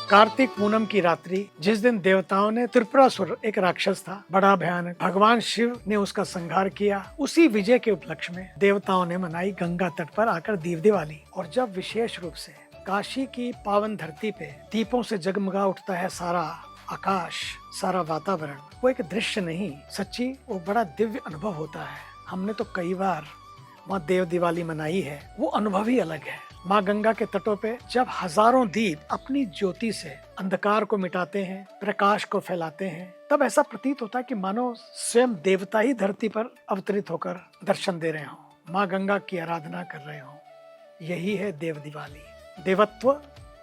कार्तिक पूनम की रात्रि, जिस दिन देवताओं ने त्रिपुरासुर, एक राक्षस था बड़ा भयानक, भगवान शिव ने उसका संहार किया। उसी विजय के उपलक्ष्य में देवताओं ने मनाई गंगा तट पर आकर दीप दिवाली। और जब विशेष रूप से काशी की पावन धरती पे दीपों से जगमगा उठता है सारा आकाश, सारा वातावरण, वो एक दृश्य नहीं, सच्ची वो बड़ा दिव्य अनुभव होता है। हमने तो कई बार वहाँ देव दिवाली मनाई है, वो अनुभव ही अलग है। माँ गंगा के तटों पे जब हजारों दीप अपनी ज्योति से अंधकार को मिटाते हैं, प्रकाश को फैलाते हैं, तब ऐसा प्रतीत होता है कि मानो स्वयं देवता ही धरती पर अवतरित होकर दर्शन दे रहे हों, माँ गंगा की आराधना कर रहे हों। यही है देव दिवाली, देवत्व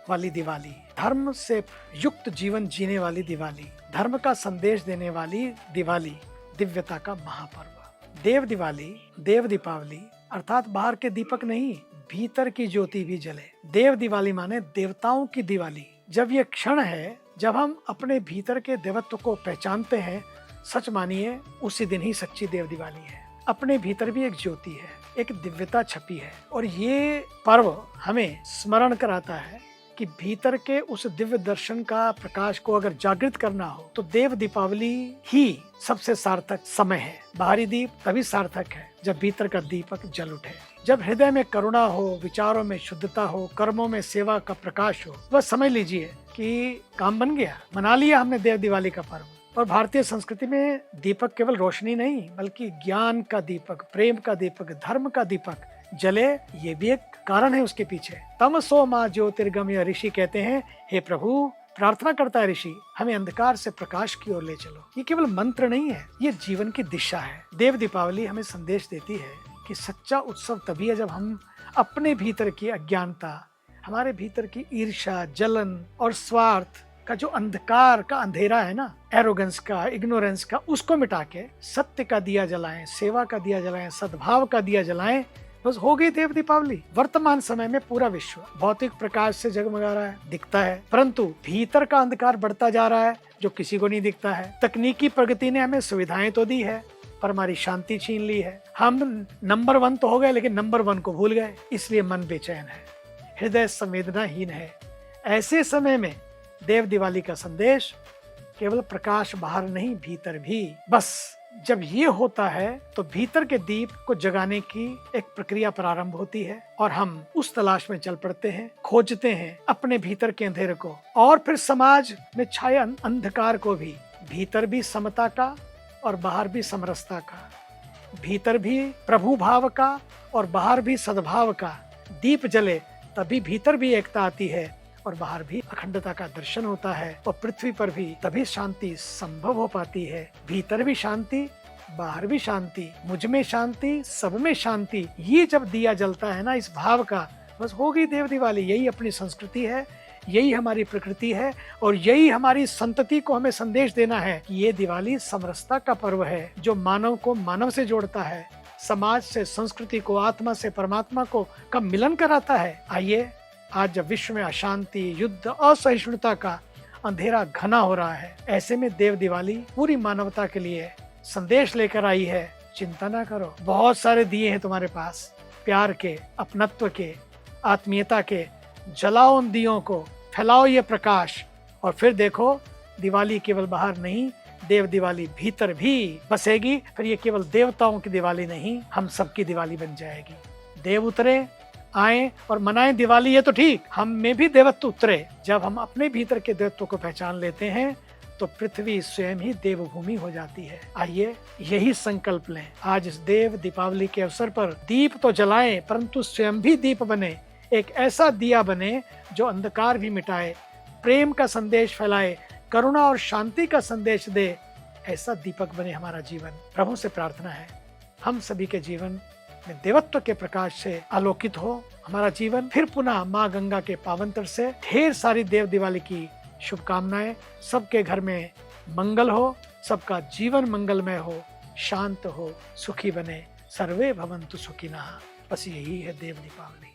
वाली दिवाली, धर्म से युक्त जीवन जीने वाली दिवाली, धर्म का संदेश देने वाली दिवाली, दिव्यता का महापर्व। देव दिवाली, देव दीपावली अर्थात बाहर के दीपक नहीं, भीतर की ज्योति भी जले। देव दिवाली माने देवताओं की दिवाली। जब ये क्षण है जब हम अपने भीतर के देवत्व को पहचानते हैं, सच मानिए उसी दिन ही सच्ची देव दिवाली है। अपने भीतर भी एक ज्योति है, एक दिव्यता छपी है। और ये पर्व हमें स्मरण कराता है कि भीतर के उस दिव्य दर्शन का प्रकाश को अगर जागृत करना हो तो देव दीपावली ही सबसे सार्थक समय है। बाहरी दीप तभी सार्थक है जब भीतर का दीपक जल उठे, जब हृदय में करुणा हो, विचारों में शुद्धता हो, कर्मों में सेवा का प्रकाश हो। बस समझ लीजिए कि काम बन गया, मना लिया हमने देव दिवाली का पर्व। और भारतीय संस्कृति में दीपक केवल रोशनी नहीं बल्कि ज्ञान का दीपक, प्रेम का दीपक, धर्म का दीपक जले, ये भी एक कारण है उसके पीछे। तमसो मां ज्योतिर्गमय, ऋषि कहते हैं हे प्रभु, प्रार्थना करता है ऋषि, हमें अंधकार से प्रकाश की ओर ले चलो। ये केवल मंत्र नहीं है, ये जीवन की दिशा है। देव दीपावली हमें संदेश देती है कि सच्चा उत्सव तभी है जब हम अपने भीतर की अज्ञानता, हमारे भीतर की ईर्ष्या, जलन और स्वार्थ का जो अंधकार का अंधेरा है ना, एरोगेंस का, इग्नोरेंस का, उसको मिटा के सत्य का दिया जलाएं, सेवा का दिया जलाएं, सद्भाव का दिया जलाएं। बस हो गई देव दीपावली। वर्तमान समय में पूरा विश्व भौतिक प्रकाश से जगमगा रहा है, दिखता है, परंतु भीतर का अंधकार बढ़ता जा रहा है जो किसी को नहीं दिखता है। तकनीकी प्रगति ने हमें सुविधाएं तो दी है पर हमारी शांति छीन ली है। हम नंबर 1 तो हो गए लेकिन नंबर 1 को भूल गए, इसलिए मन बेचैन है, हृदय संवेदनाहीन है। ऐसे समय में देव दिवाली का संदेश केवल प्रकाश बाहर नहीं, भीतर भी। बस जब ये होता है तो भीतर के दीप को जगाने की एक प्रक्रिया प्रारंभ होती है और हम उस तलाश में चल पड़ते हैं, खोजते हैं अपने भीतर के अंधेरे को और फिर समाज में छाए अंधकार को भी। भीतर भी समता का और बाहर भी समरसता का, भीतर भी प्रभु भाव का और बाहर भी सद्भाव का दीप जले, तभी भीतर भी एकता आती है और बाहर भी अखंडता का दर्शन होता है। और पृथ्वी पर भी तभी शांति संभव हो पाती है। भीतर भी शांति, बाहर भी शांति, मुझ में शांति, सब में शांति। ये जब दिया जलता है ना इस भाव का, बस हो गई देव दिवाली। यही अपनी संस्कृति है, यही हमारी प्रकृति है और यही हमारी संतति को हमें संदेश देना है कि ये दिवाली समरसता का पर्व है जो मानव को मानव से जोड़ता है, समाज से संस्कृति को, आत्मा से परमात्मा को का मिलन कराता है। आइए, आज जब विश्व में अशांति, युद्ध, असहिष्णुता का अंधेरा घना हो रहा है, ऐसे में देव दिवाली पूरी मानवता के लिए संदेश लेकर आई है। चिंता ना करो, बहुत सारे दिए हैं तुम्हारे पास, प्यार के, अपनत्व के, आत्मीयता के। जलाओ उन दियों को, फैलाओ ये प्रकाश और फिर देखो दिवाली केवल बाहर नहीं, देव दिवाली भीतर भी बसेगी। फिर ये केवल देवताओं की दिवाली नहीं, हम सबकी दिवाली बन जाएगी। देव उतरे, आए और मनाएं दिवाली, ये तो ठीक, हम में भी देवत्व उतरे। जब हम अपने भीतर के देवत्व को पहचान लेते हैं तो पृथ्वी स्वयं ही देवभूमि हो जाती है। आइए यही संकल्प लें, आज इस देव दीपावली के अवसर पर दीप तो जलाएं परंतु स्वयं भी दीप बने, एक ऐसा दिया बने जो अंधकार भी मिटाए, प्रेम का संदेश फैलाए, करुणा और शांति का संदेश दे। ऐसा दीपक बने हमारा जीवन। प्रभु से प्रार्थना है हम सभी के जीवन में देवत्व के प्रकाश से आलोकित हो हमारा जीवन। फिर पुनः माँ गंगा के पावन तट से ढेर सारी देव दिवाली की शुभकामनाएं। सबके घर में मंगल हो, सबका जीवन मंगलमय हो, शांत हो, सुखी बने। सर्वे भवन्तु सुखिनः। बस यही है देव दीपावली।